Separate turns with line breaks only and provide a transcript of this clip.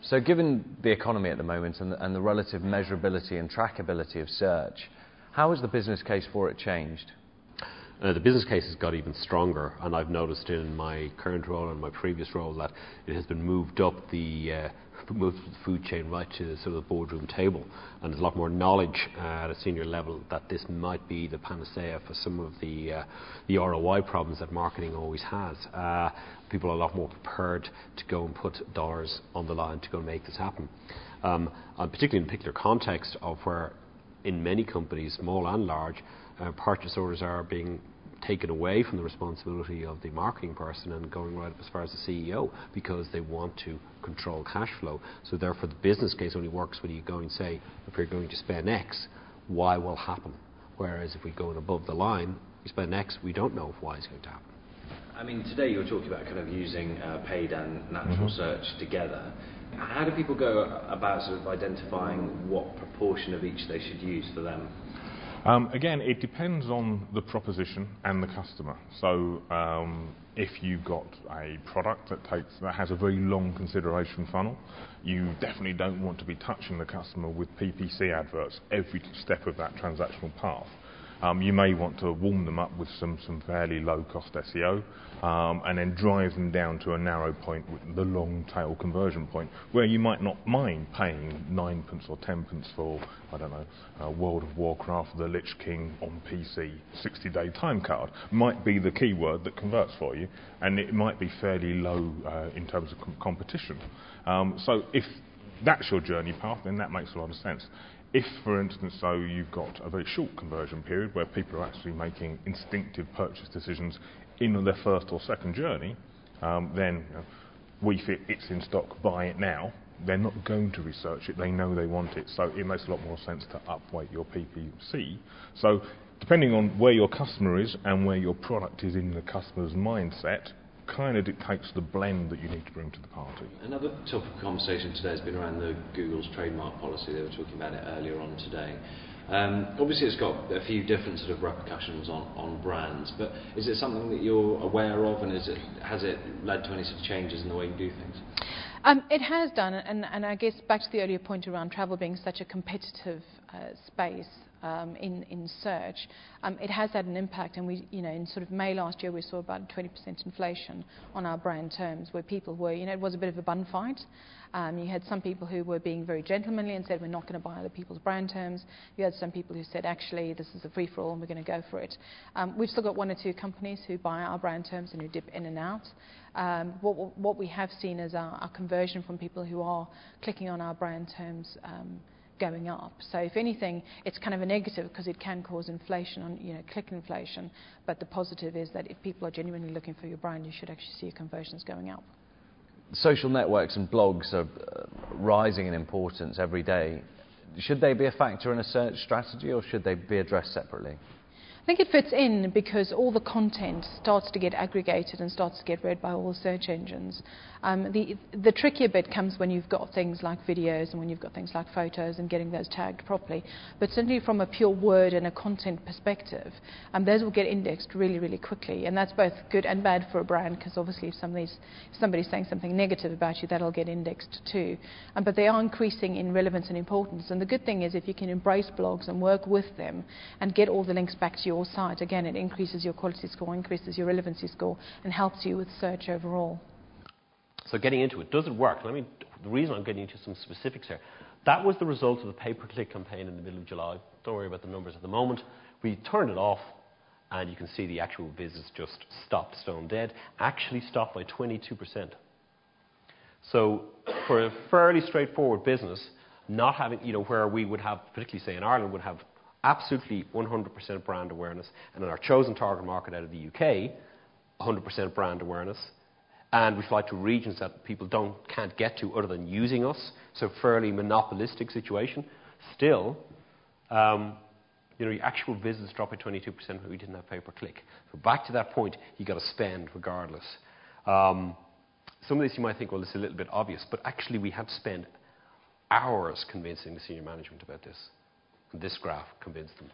So given the economy at the moment and the relative measurability and trackability of search, how has the business case for it changed?
The business case has got even stronger, and I've noticed in my current role and my previous role that it has been moved up the food chain right to sort of the boardroom table, and there's a lot more knowledge at a senior level that this might be the panacea for some of the ROI problems that marketing always has. People are a lot more prepared to go and put dollars on the line to go and make this happen, and particularly in the particular context of where in many companies, small and large, purchase orders are being taken away from the responsibility of the marketing person and going right up as far as the CEO, because they want to control cash flow. So therefore the business case only works when you go and say, if you're going to spend X, Y will happen. Whereas if we go in above the line, we spend X, we don't know if Y is going to happen.
I mean, today you're talking about kind of using paid and natural search together. How do people go about sort of identifying what proportion of each they should use for them?
Again, it depends on the proposition and the customer. So if you've got a product that has a very long consideration funnel, you definitely don't want to be touching the customer with PPC adverts every step of that transactional path. You may want to warm them up with some fairly low-cost SEO, and then drive them down to a narrow point, with the long-tail conversion point, where you might not mind paying 9p or 10p for, I don't know, World of Warcraft, The Lich King on PC, 60-day time card. Might be the keyword that converts for you, and it might be fairly low in terms of competition. So if that's your journey path, then that makes a lot of sense. If, for instance, so you've got a very short conversion period where people are actually making instinctive purchase decisions in their first or second journey, then we fit, it's in stock, buy it now. They're not going to research it, they know they want it, so it makes a lot more sense to upweight your PPC. So depending on where your customer is and where your product is in the customer's mindset, kind of dictates the blend that you need to bring to the party.
Another topic of conversation today has been around Google's trademark policy. They were talking about it earlier on today. Obviously it's got a few different sort of repercussions on brands, but is it something that you're aware of, and has it led to any sort of changes in the way you do things?
It has done, and I guess back to the earlier point around travel being such a competitive space in search, it has had an impact. And we, in sort of May last year, we saw about 20% inflation on our brand terms, where people were, it was a bit of a bun fight. You had some people who were being very gentlemanly and said, we're not going to buy other people's brand terms. You had some people who said, actually, this is a free-for-all and we're going to go for it. We've still got one or two companies who buy our brand terms and who dip in and out. What we have seen is our conversion from people who are clicking on our brand terms going up. So if anything, it's kind of a negative because it can cause inflation on, click inflation. But the positive is that if people are genuinely looking for your brand, you should actually see your conversions going up.
Social networks and blogs are rising in importance every day. Should they be a factor in a search strategy, or should they be addressed separately?
I think it fits in because all the content starts to get aggregated and starts to get read by all the search engines. The trickier bit comes when you've got things like videos and when you've got things like photos and getting those tagged properly. But certainly from a pure word and a content perspective, those will get indexed really, really quickly. And that's both good and bad for a brand, because obviously if somebody's saying something negative about you, that'll get indexed too. But they are increasing in relevance and importance. And the good thing is if you can embrace blogs and work with them and get all the links back to your site, again, it increases your quality score, increases your relevancy score, and helps you with search overall.
So getting into it, does it work? The reason I'm getting into some specifics here, that was the result of the pay-per-click campaign in the middle of July. Don't worry about the numbers at the moment. We turned it off, and you can see the actual visits just stopped stone dead. Actually stopped by 22%. So for a fairly straightforward business, not having, where we would have, particularly say in Ireland, would have absolutely 100% brand awareness, and in our chosen target market out of the UK, 100% brand awareness, and we fly to regions that people can't get to other than using us, so fairly monopolistic situation. Still, your actual visits dropped by 22% when we didn't have pay-per-click. So back to that point, you got to spend regardless. Some of this you might think, well, it's a little bit obvious, but actually we had to spend hours convincing the senior management about this. And this graph convinced them.